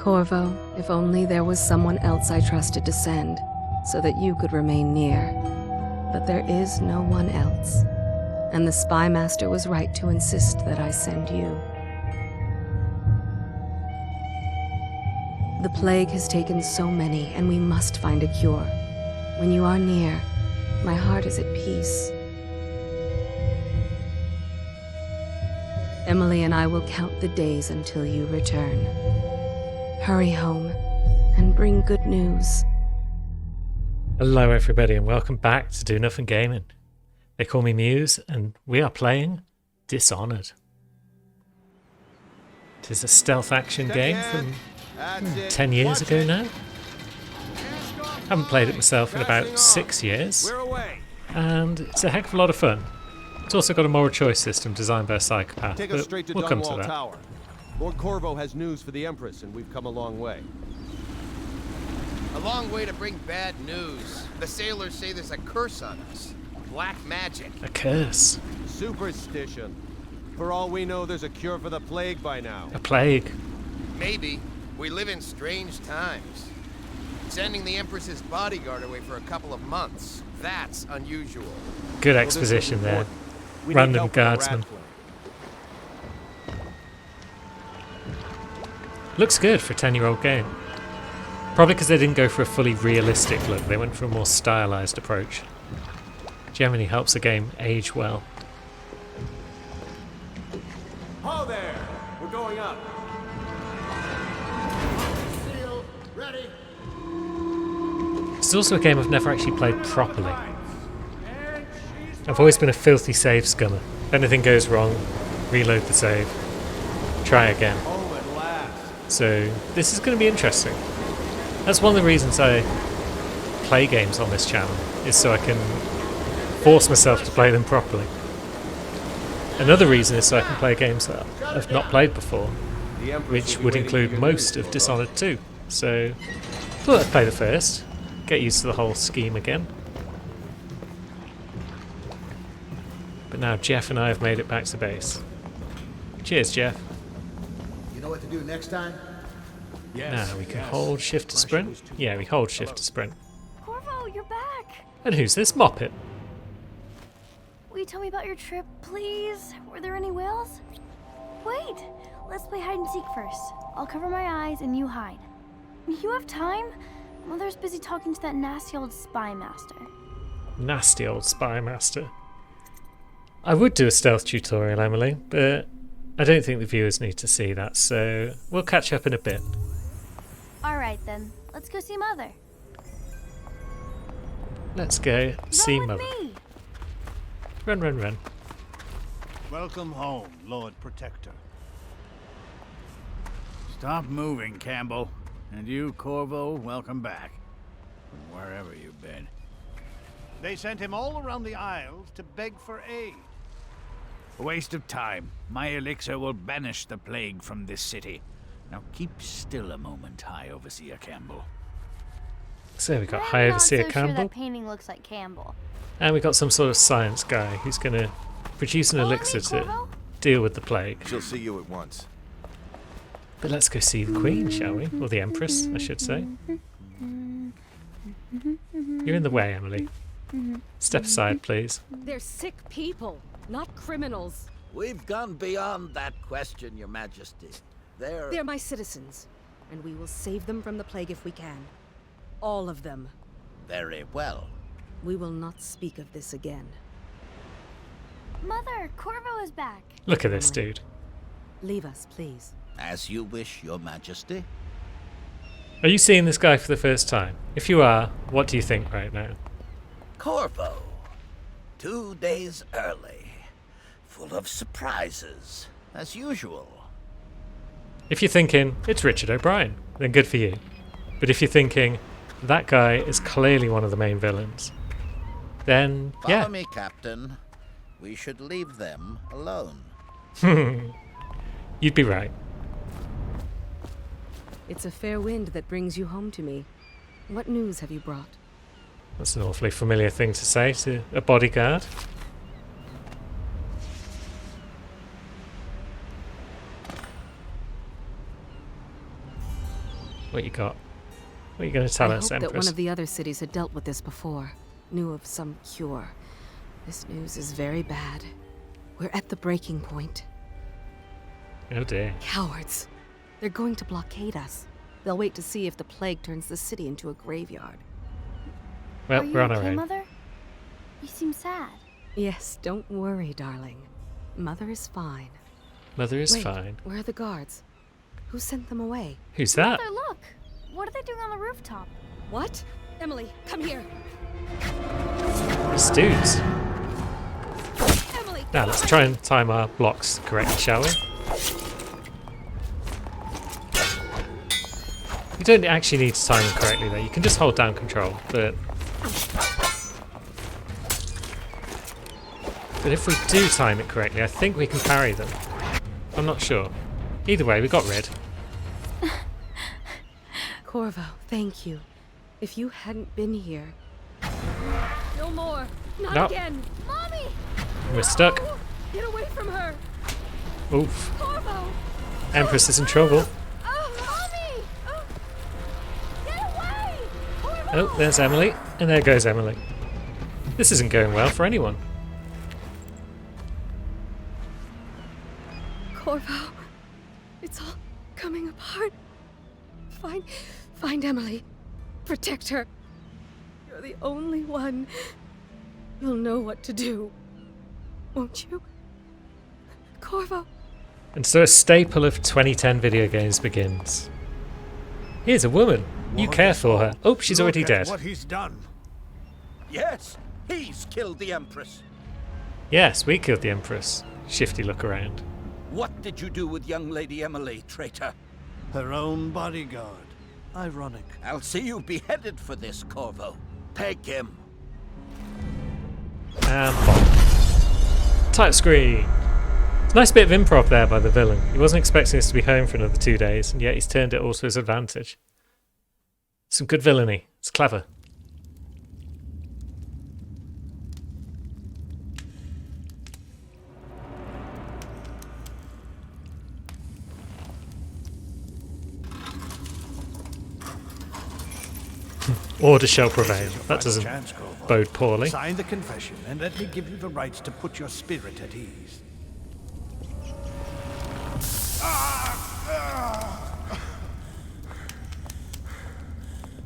Corvo, if only there was someone else I trusted to send, so that you could remain near. But there is no one else, and the Spy Master was right to insist that I send you. The plague has taken so many, and we must find a cure. When you are near, my heart is at peace. Emily and I will count the days until you return. Hurry home, and bring good news. Hello everybody and welcome back to Do Nothing Gaming. They call me Muse and we are playing Dishonored. It is a stealth action game from 10 years ago now. Haven't played it myself in about 6 years, and it's a heck of a lot of fun. It's also got a moral choice system designed by a psychopath, Take us straight to we'll come to Dunwall that. Tower. Lord Corvo has news for the Empress, and we've come a long way. A long way to bring bad news. The sailors say there's a curse on us. Black magic. A curse. Superstition. For all we know, there's a cure for the plague by now. A plague. Maybe. We live in strange times. Sending the Empress's bodyguard away for a couple of months. That's unusual. Good Well, this was exposition there. important. We need Random help with the guardsman. rat plague. Looks good for a 10-year-old game. Probably because they didn't go for a fully realistic look, they went for a more stylized approach. Generally helps a game age well. Ho there! We're going up. Seal, ready. It's also a game I've never actually played properly. I've always been a filthy save scummer. If anything goes wrong, reload the save, try again. Oh, at last. So this is going to be interesting. That's one of the reasons I play games on this channel, is so I can force myself to play them properly. Another reason is so I can play games that I've not played before, The Empress which will be would waiting include for your most news, of Corvo. Dishonored 2. So thought I'd play the first, get used to the whole scheme again. But now Jeff and I have made it back to base. Cheers, Jeff. You know what to do next time? Now we can hold shift to sprint. Yeah, we hold shift to sprint. Corvo, you're back! And who's this Moppet? Will you tell me about your trip, please? Were there any whales? Wait! Let's play hide and seek first. I'll cover my eyes and you hide. You have time? Mother's busy talking to that nasty old spy master. Nasty old spy master. I would do a stealth tutorial, Emily, but I don't think the viewers need to see that, so we'll catch up in a bit. Alright then, let's go see Mother. Let's go see Run with Mother. me! Run, run, run. Welcome home, Lord Protector. Stop moving, Campbell. And you, Corvo, welcome back. From wherever you've been. They sent him all around the Isles to beg for aid. A waste of time. My elixir will banish the plague from this city. Now keep still a moment, High Overseer Campbell. So we got I'm High not Overseer so sure Campbell, that painting looks like Campbell. and we got some sort of science guy who's going to produce an Follow me, elixir to Corvo? deal with the plague. She'll see you at once. But let's go see the Queen, shall we? Or the Empress, I should say. You're in the way, Emily. Step aside, please. They're sick people, not criminals. We've gone beyond that question, Your Majesty. They're my citizens, and we will save them from the plague if we can. All of them. Very well. We will not speak of this again. Mother, Corvo is back. Look at this dude. Leave us, please. As you wish, Your Majesty. Are you seeing this guy for the first time? If you are, what do you think right now? Corvo. 2 days early. Full of surprises, as usual. If you're thinking, it's Richard O'Brien, then good for you. But if you're thinking, that guy is clearly one of the main villains, then Follow yeah. me, Captain. We should leave them alone. You'd be right. It's a fair wind that brings you home to me. What news have you brought? That's an awfully familiar thing to say to a bodyguard. What you got? What are you going to tell I us, hoped that Empress? one of the other cities had dealt with this before, knew of some cure. This news is very bad. We're at the breaking point. Oh dear. Cowards. They're going to blockade us. They'll wait to see if the plague turns the city into a graveyard. Well, Are you we're on our okay, own. Mother? You seem sad. Yes, don't worry, darling. Mother is fine. Mother is Wait, fine. where are the guards? Who sent them away? Who's that? Mother, look! What are they doing on the rooftop? What? Emily, come here. It's dudes. Emily! Now, let's try and time our blocks correctly, shall we? You don't actually need to time them correctly, though. You can just hold down control, but if we do time it correctly, I think we can parry them. I'm not sure. Either way, we got rid. Corvo, thank you. If you hadn't been here... No more! Not No. again! Mommy! We're stuck. No! Get away from her! Oof. Corvo! Empress is in trouble. Mommy! Get away! Corvo! Oh, there's Emily. And there goes Emily. This isn't going well for anyone. Corvo, it's all coming apart. Find Emily. Protect her. You're the only one. You'll know what to do. Won't you? Corvo. And so a staple of 2010 video games begins. Here's a woman. You care for her. Oh, she's already Look at dead. what he's done. Yes, he's killed the Empress. Yes, we killed the Empress. Shifty look around. What did you do with young Lady Emily, traitor? Her own bodyguard. Ironic. I'll see you beheaded for this, Corvo. Peg him. And bomb. Type screen. It's a nice bit of improv there by the villain. He wasn't expecting us to be home for another 2 days, and yet he's turned it all to his advantage. Some good villainy. It's clever. Order shall prevail. That doesn't Chance, Corvo. bode poorly. Sign the confession, and let me give you the rights to put your spirit at ease.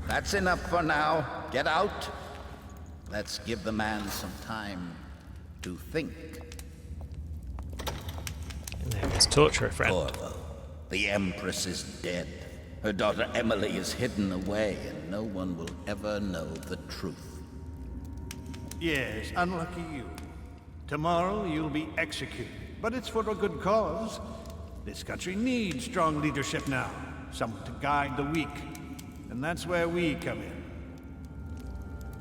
That's enough for now. Get out. Let's give the man some time to think. And there was torture a friend. Corvo, the Empress is dead. Her daughter Emily is hidden away, and no one will ever know the truth. Yes, unlucky you. Tomorrow you'll be executed, but it's for a good cause. This country needs strong leadership now, someone to guide the weak. And that's where we come in.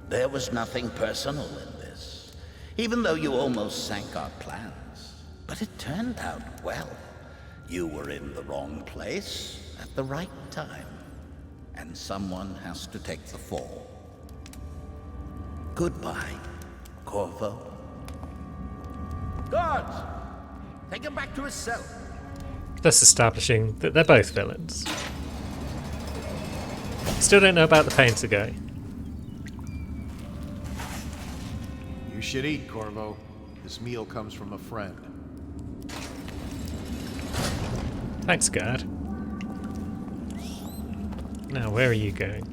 There was nothing personal in this, even though you almost sank our plans. But it turned out well. You were in the wrong place at the right time, and someone has to take the fall. Goodbye, Corvo. Guards! Take him back to his cell. Thus establishing that they're both villains. Still don't know about the painter guy. You should eat, Corvo. This meal comes from a friend. Thanks, guard. Now, where are you going?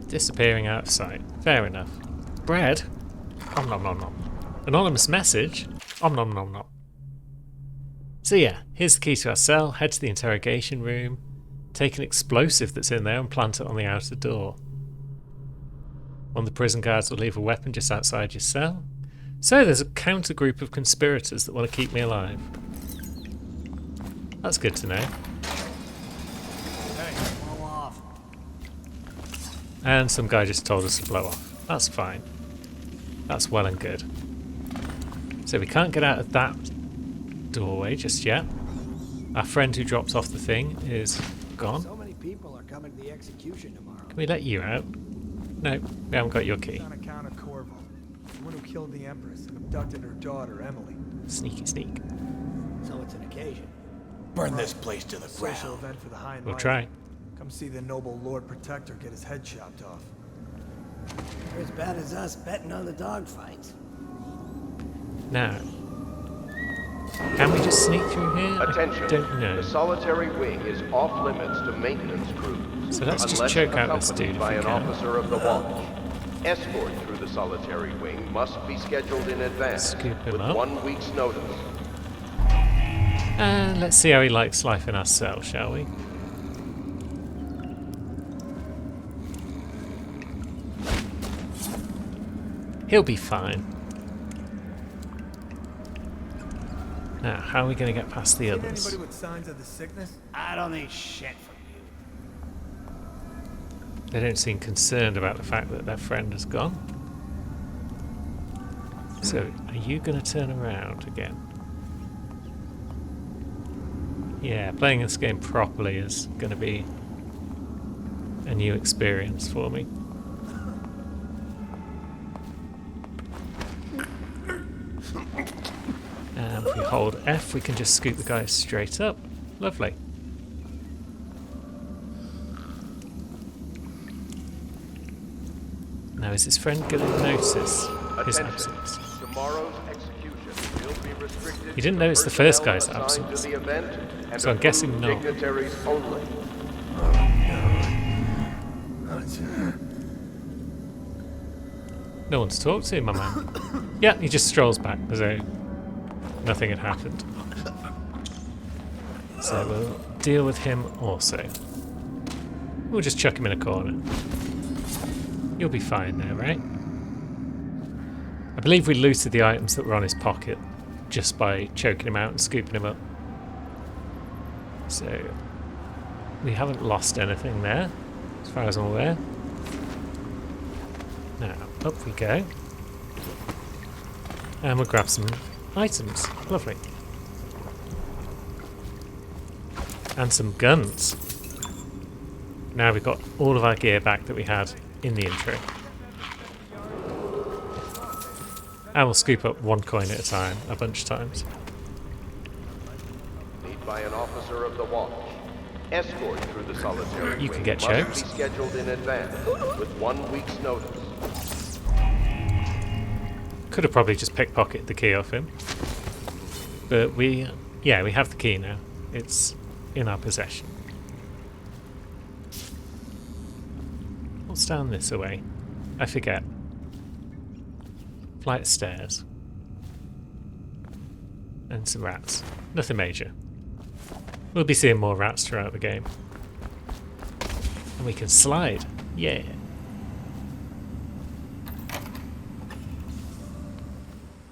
Disappearing out of sight. Fair enough. Bread? Om nom nom nom. Anonymous message? Om nom nom nom. So yeah, here's the key to our cell. Head to the interrogation room. Take an explosive that's in there and plant it on the outer door. One of the prison guards will leave a weapon just outside your cell. So there's a counter group of conspirators that want to keep me alive. That's good to know. Hey, blow off. And some guy just told us to blow off. That's fine. That's well and good. So we can't get out of that doorway just yet. Our friend who dropped off the thing is gone. So many people are coming to the execution tomorrow. Can we let you out? No, we haven't got your key. On account of Corvo, the one who killed the Empress and abducted her daughter, Emily. Sneaky sneak. So it's an occasion. Burn this place to the Social ground. event for the high and We'll mighty. try. Come see the noble Lord Protector get his head chopped off. You're as bad as us betting on the dogfights. Now, can we just sneak through here? Attention. I don't know. The solitary wing is off limits to maintenance crews. So let's just unless choke out this accompanied dude if by we an can. officer of the watch. Escort through the solitary wing must be scheduled in advance Scoop him with up. 1 week's notice. And let's see how he likes life in our cell, shall we? He'll be fine. Now, how are we going to get past the Seen others? anybody with signs of the sickness? I don't need shit from you. They don't seem concerned about the fact that their friend has gone. So, are you going to turn around again? Yeah, playing this game properly is going to be a new experience for me. And if we hold F, we can just scoop the guy straight up. Lovely. Now, is his friend going to notice his Attention. absence? Tomorrow's execution will be restricted He didn't to notice the first personnel guy's assigned absence. to the event and So I'm guessing approved not. dignitaries only. No one's talked to him, my man. Yeah, he just strolls back as though nothing had happened. So we'll deal with him also. We'll just chuck him in a corner. You'll be fine there, right? I believe we looted the items that were on his pocket just by choking him out and scooping him up. So we haven't lost anything there, as far as I'm aware. Now, up we go. And we'll grab some items. Lovely. And some guns. Now we've got all of our gear back that we had in the intro. And we'll scoop up 1 coin at a time, a bunch of times. Need by an officer of the watch. Escort through the solitary You can wing get must choked. be scheduled in advance with 1 week's notice. Could have probably just pickpocketed the key off him. But we have the key now. It's in our possession. What's down this way? I forget. Flight of stairs. And some rats. Nothing major. We'll be seeing more rats throughout the game. And we can slide. Yeah.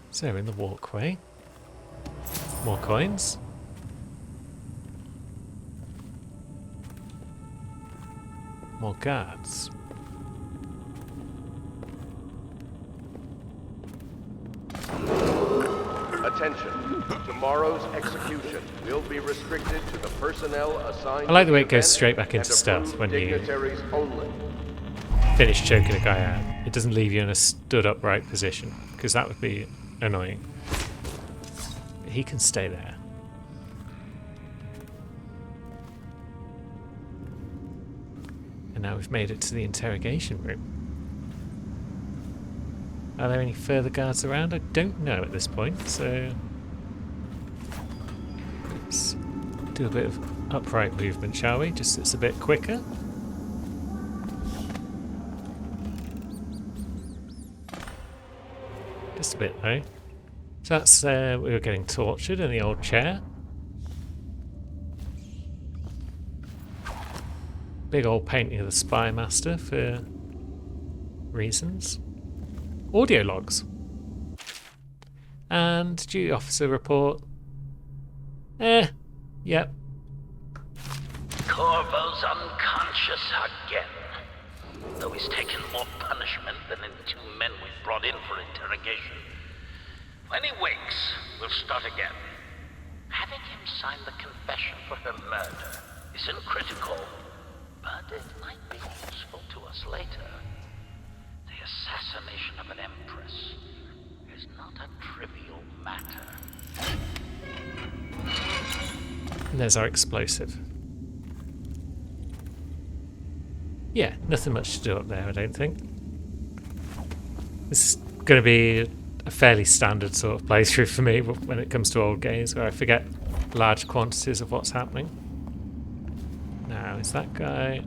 So in the walkway. More coins. More guards. Attention. Tomorrow's execution will be restricted to the personnel assigned I like to the way it goes event straight back into and stealth approved when you dignitaries only. finish choking a guy out. It doesn't leave you in a stood upright position, because that would be annoying. But he can stay there. And now we've made it to the interrogation room. Are there any further guards around? I don't know at this point, so let's do a bit of upright movement, shall we? Just so it's a bit quicker. Just a bit though. So that's we were getting tortured in the old chair. Big old painting of the Spy Master for reasons. Audio logs. And duty officer report. Yep. Corvo's unconscious again. Though he's taken more punishment than the 2 men we brought in for interrogation. When he wakes, we'll start again. Having him sign the confession for her murder isn't critical, but it might be useful to us later. The assassination of an empress is not a trivial matter. And there's our explosive. Yeah, nothing much to do up there, I don't think. This is going to be a fairly standard sort of playthrough for me when it comes to old games, where I forget large quantities of what's happening. Now, is that guy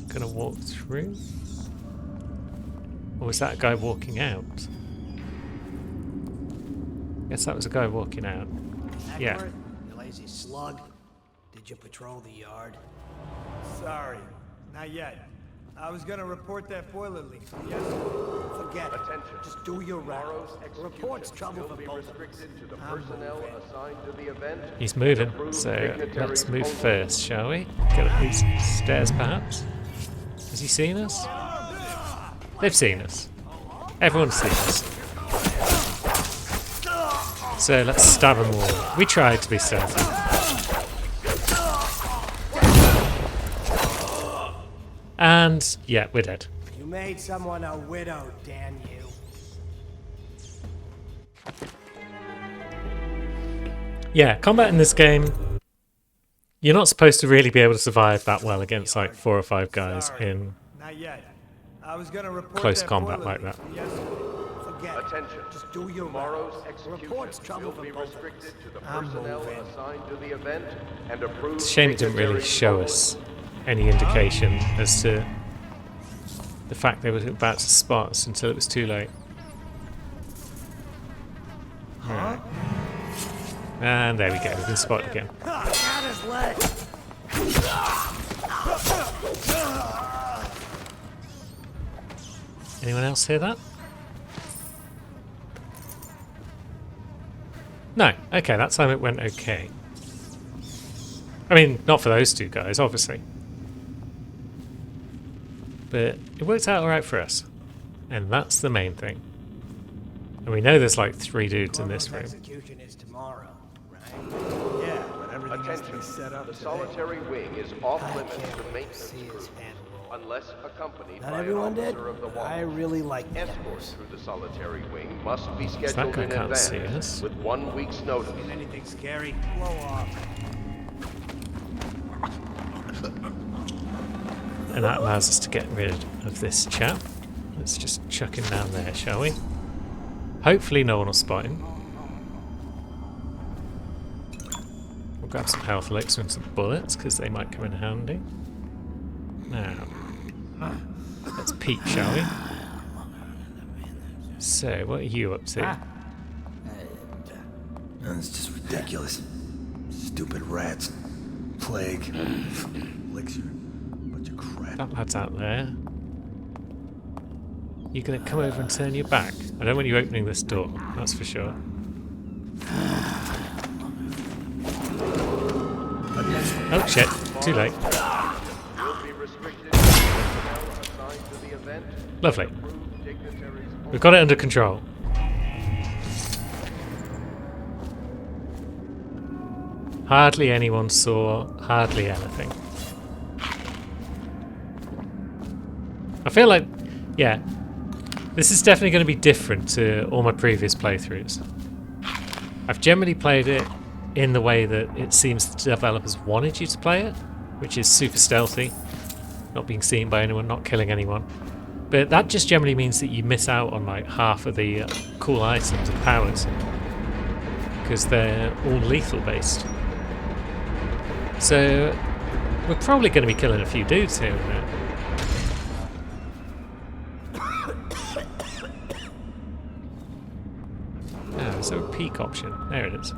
going to walk through? Or was that a guy walking out? Guess that was a guy walking out. Yeah. Eckworth, you lazy slug. Did you patrol the yard? Sorry, not yet. I was gonna report that boiler leak. Yes. Forget it. Attention. Just do your Tomorrow's rounds. execution Report's trouble will for be both of us. restricted to the personnel assigned to the event. He's moving, Approved so dignitaries let's move only. first, shall we? Get up these stairs, perhaps? Has he seen us? They've seen us. Everyone's seen us. So let's stab them all. We tried to be stealthy. And yeah, we're dead. You made someone a widow, damn you. Yeah, combat in this game, you're not supposed to really be able to survive that well against like 4 or 5 guys in Not yet. I was gonna report close that combat boiler like leak. that. Yes. Forget Attention. it. Just do your Tomorrow's rounds. execution Report's trouble will for be both of restricted us. to the I'm personnel moving. assigned to the event and approved. It's a shame it didn't really dignitaries show only. us any indication as to the fact they were about to spot us until it was too late. Right. And there we go, we've been spotted again. Got his leg. Anyone else hear that? No. Okay, that time it went okay. I mean, not for those 2 guys, obviously. But it worked out alright for us. And that's the main thing. And we know there's like 3 dudes in this room. Execution is tomorrow, right? Yeah, but everything has to Attention. be set up The today. solitary wing is off I limits can't to wait to maintenance see his crews, hand roll. unless accompanied Not by an everyone did. officer of the wall. I really like the Escort others. through the solitary wing must be that scheduled guy in can't advance see us. with 1 week's notice. Anything scary? Blow off. And that allows us to get rid of this chap. Let's just chuck him down there, shall we? Hopefully no one will spot him. We'll grab some health elixir and some bullets, because they might come in handy. Now, let's peek, shall we? So, what are you up to? It's just ridiculous. Stupid rats. Plague. Elixir. Bunch of crap. That lad's out there. You gonna come over and turn your back? I don't want you opening this door, that's for sure. Oh shit, too late. Will be restricted to personnel assigned to the event. Lovely. Approved dignitaries only. We've got it under control. Hardly anyone saw hardly anything. I feel like, yeah, this is definitely going to be different to all my previous playthroughs. I've generally played it in the way that it seems the developers wanted you to play it, which is super stealthy, not being seen by anyone, not killing anyone. But that just generally means that you miss out on like half of the cool items and powers, because they're all lethal based. So we're probably going to be killing a few dudes here and there. Oh, is there a peek option? There it is.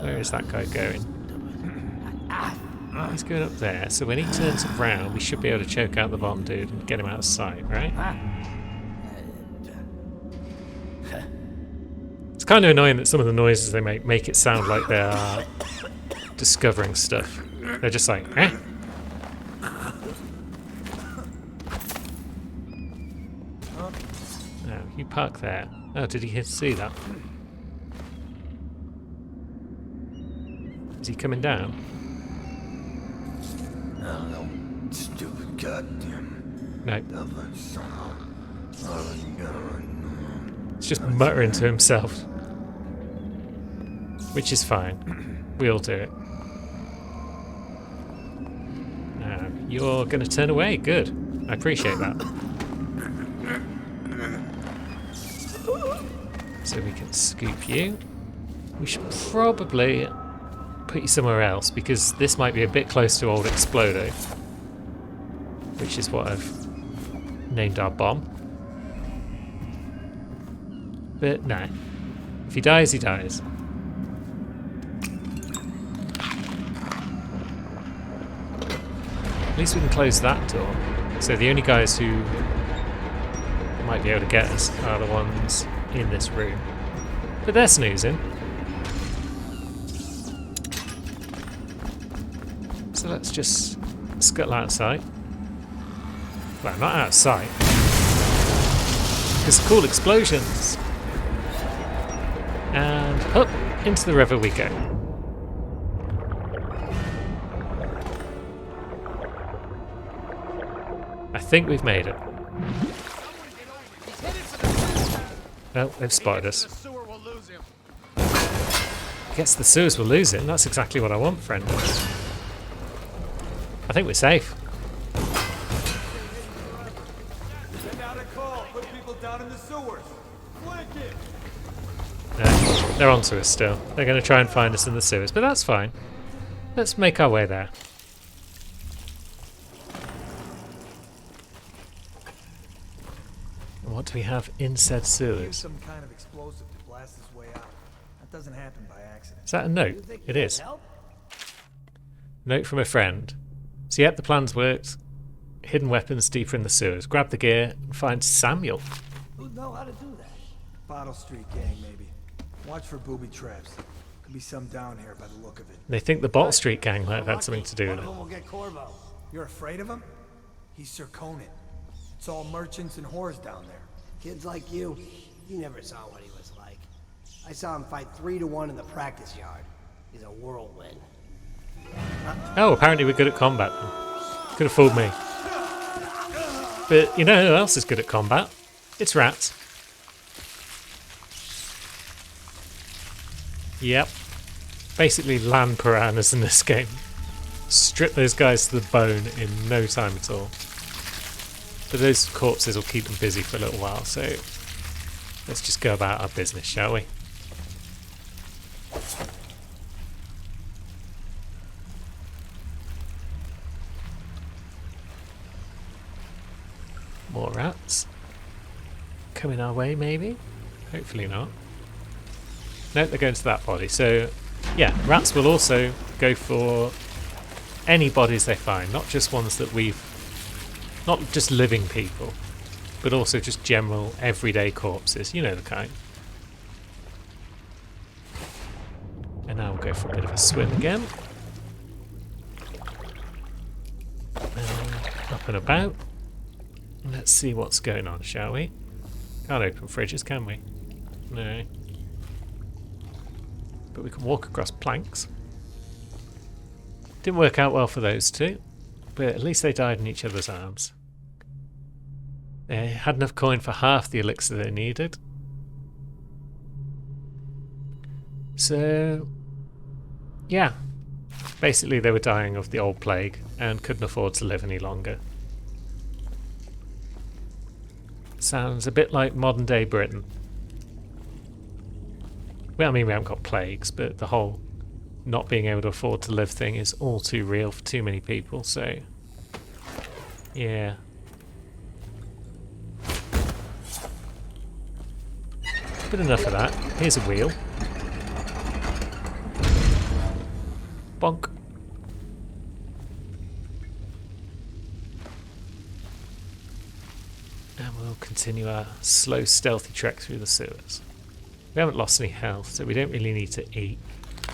Where is that guy going? He's going up there, so when he turns around, we should be able to choke out the bottom dude and get him out of sight, right? It's kind of annoying that some of the noises they make it sound like they are discovering stuff. They're just like, eh? Oh, you park there. Oh, did he see that? Is he coming down? No, stupid goddamn. No. He's just muttering to himself. Which is fine. We all do it. You're going to turn away. Good. I appreciate that. So we can scoop you. We should probably put you somewhere else because this might be a bit close to old Explodo, which is what I've named our bomb. But no. If he dies, he dies. At least we can close that door. So the only guys who might be able to get us are the ones in this room. But they're snoozing. So let's just scuttle outside. Well, not outside. Because cool explosions. And up into the river we go. I think we've made it. Oh, they've spotted us. Guess the sewers will lose him. That's exactly what I want, friend. I think we're safe. Send out a call. Put people down in the sewers. Flank it. No, they're onto us still. They're going to try and find us in the sewers, but that's fine. Let's make our way there. What do we have in said sewers? Some kind of explosive to blast his way out. That doesn't happen by accident. Is that a note? It is. Note from a friend. So yep, the plan's worked. Hidden weapons deeper in the sewers. Grab the gear and find Samuel. Who'd know how to do that? Bottle Street gang, maybe. Watch for booby traps. Could be some down here by the look of it. They think the Bottle Street gang might have had something to do with it. We'll get Corvo. You're afraid of him? He's Sir Conan. It's all merchants and whores down there. Kids like you never saw what he was like. I saw him fight 3-1 in the practice yard. He's a whirlwind. Oh, apparently we're good at combat then. Could have fooled me. But you know who else is good at combat? It's rats. Yep. Basically land piranhas in this game. Strip those guys to the bone in no time at all. But those corpses will keep them busy for a little while, so let's just go about our business, shall we? More rats. Coming our way, maybe? Hopefully not. No, they're going to that body. So, yeah, rats will also go for any bodies they find, not just ones that we've... Not just living people, but also just general everyday corpses. You know the kind. And now we'll go for a bit of a swim again. And up and about. Let's see what's going on, shall we? Can't open fridges, can we? No. But we can walk across planks. Didn't work out well for those two, but at least they died in each other's arms. They had enough coin for half the elixir they needed. So, yeah. Basically they were dying of the old plague and couldn't afford to live any longer. Sounds a bit like modern day Britain. Well, I mean, we haven't got plagues, but the whole not being able to afford to live thing is all too real for too many people, so yeah. But enough of that. Here's a wheel. Bonk. And we'll continue our slow, stealthy trek through the sewers. We haven't lost any health, so we don't really need to eat.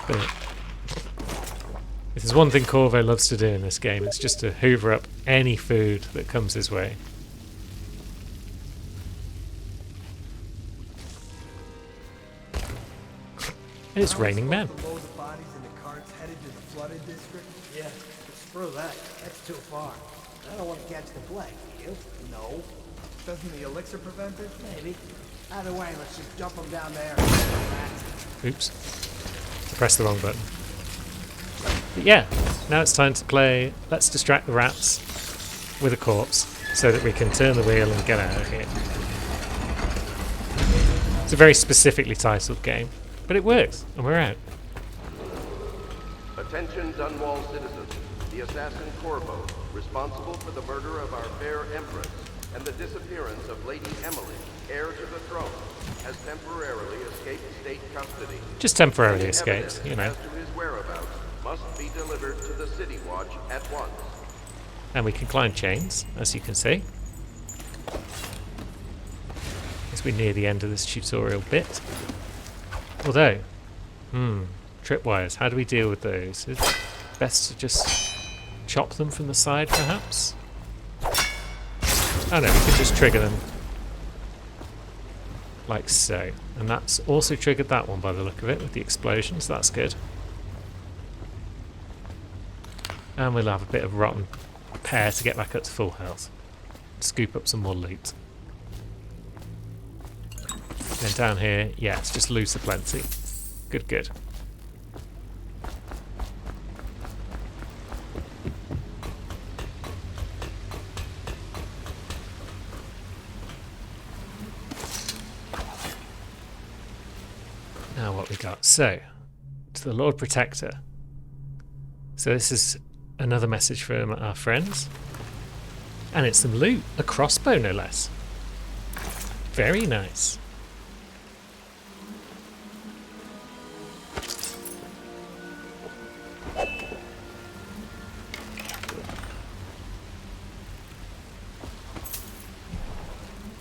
But if there's one thing Corvo loves to do in this game, it's just to hoover up any food that comes his way. And it's raining men. Load of bodies in the carts headed to the flooded district? Yeah, screw that. That's too far. I don't want to catch the plague. You? No. Doesn't the elixir prevent it? Maybe. Either way, let's just dump them down there. Oops. I pressed the wrong button. But yeah, now it's time to play Let's Distract the Rats with a corpse so that we can turn the wheel and get out of here. It's a very specifically titled game, but it works, and we're out. Attention Dunwall citizens. The assassin Corvo, responsible for the murder of our fair Empress and the disappearance of Lady Emily, heir to the throne, has temporarily escaped state custody. Just temporarily Any escaped, evidence you know. as to his whereabouts must be delivered to the City Watch at once. And we can climb chains, as you can see. As we near the end of this tutorial bit. Although, tripwires, how do we deal with those? Is it best to just chop them from the side, perhaps? Oh no, we can just trigger them like so. And that's also triggered that one by the look of it with the explosions. That's good. And we'll have a bit of rotten pear to get back up to full health. Scoop up some more loot. Then down here, yeah, it's just loot aplenty. Good, good. Now what we got? So, to the Lord Protector. So this is another message from our friends. And it's some loot. A crossbow, no less. Very nice.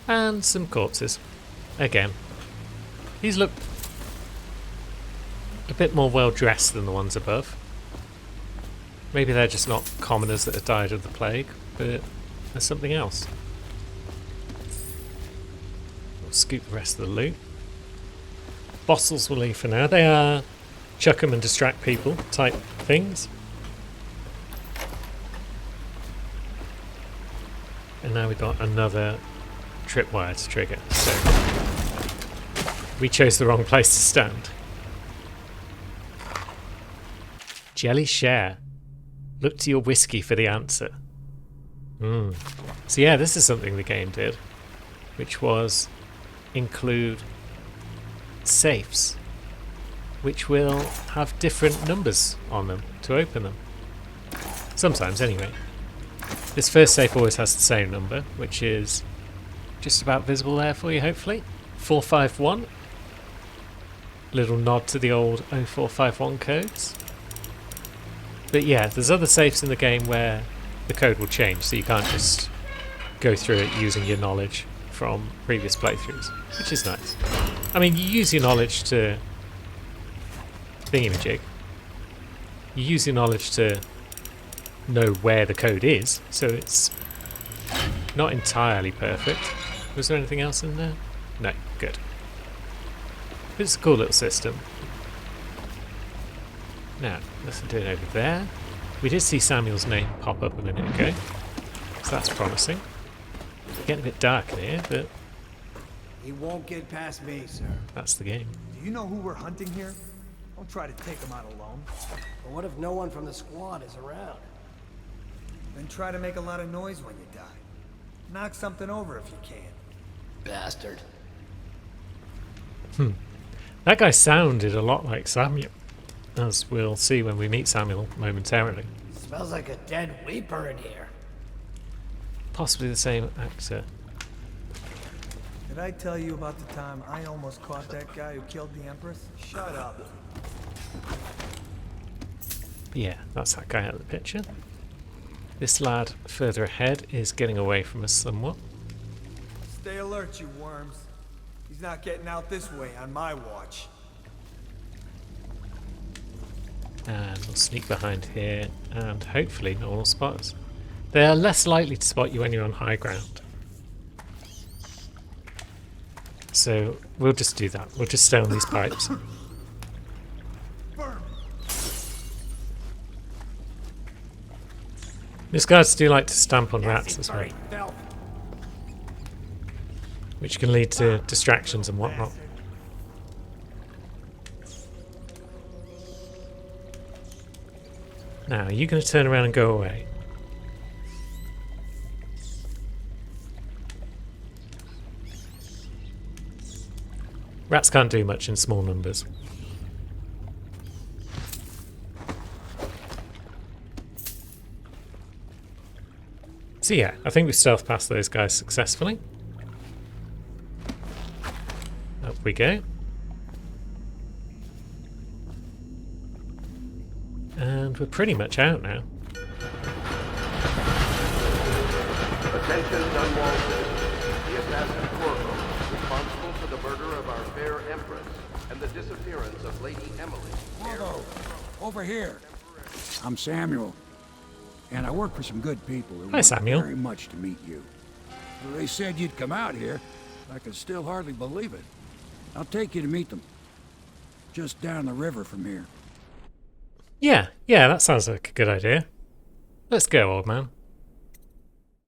And some corpses. Again. These look a bit more well dressed than the ones above. Maybe they're just not commoners that have died of the plague, but there's something else. We'll scoop the rest of the loot. Bottles will leave for now. They are chuck 'em and distract people type things. And now we've got another tripwire to trigger, so we chose the wrong place to stand. Jelly Share. Look to your whiskey for the answer. So yeah, this is something the game did, which was include safes, which will have different numbers on them to open them. Sometimes, anyway. This first safe always has the same number, which is just about visible there for you, hopefully. 451. Little nod to the old 0451 codes. But yeah, there's other safes in the game where the code will change, so you can't just go through it using your knowledge from previous playthroughs, which is nice. I mean, you use your knowledge to thingamajig. You use your knowledge to know where the code is, so it's not entirely perfect. Was there anything else in there? No, good. It's a cool little system. Now, let's do it over there. We did see Samuel's name pop up a minute ago, so that's promising. It's getting a bit dark in here, but He won't get past me, sir. that's the game. Do you know who we're hunting here? Don't try to take him out alone. But what if no one from the squad is around? Then try to make a lot of noise when you die. Knock something over if you can. Bastard. That guy sounded a lot like Samuel, as we'll see when we meet Samuel momentarily. Smells like a dead weeper in here. Possibly the same actor. Did I tell you about the time I almost caught that guy who killed the Empress? Shut up. Yeah, that's that guy out of the picture. This lad further ahead is getting away from us somewhat. Stay alert, you worms. He's not getting out this way on my watch. And we'll sneak behind here, and hopefully no one will spot us. They are less likely to spot you when you're on high ground. So we'll just do that. We'll just stay on these pipes. These guys do like to stamp on rats as well. which can lead to distractions and whatnot. Now, are you going to turn around and go away? Rats can't do much in small numbers. So yeah, I think we've stealthed past those guys successfully. Up we go. And we're pretty much out now. Attention, Dunwall citizens. The assassin Corvo, responsible for the murder of our fair Empress and the disappearance of Lady Emily. Corvo, over here. I'm Samuel, and I work for some good people who Hi, want Samuel. very much to meet you. They said you'd come out here. I can still hardly believe it. I'll take you to meet them. Just down the river from here. Yeah, that sounds like a good idea. Let's go, old man.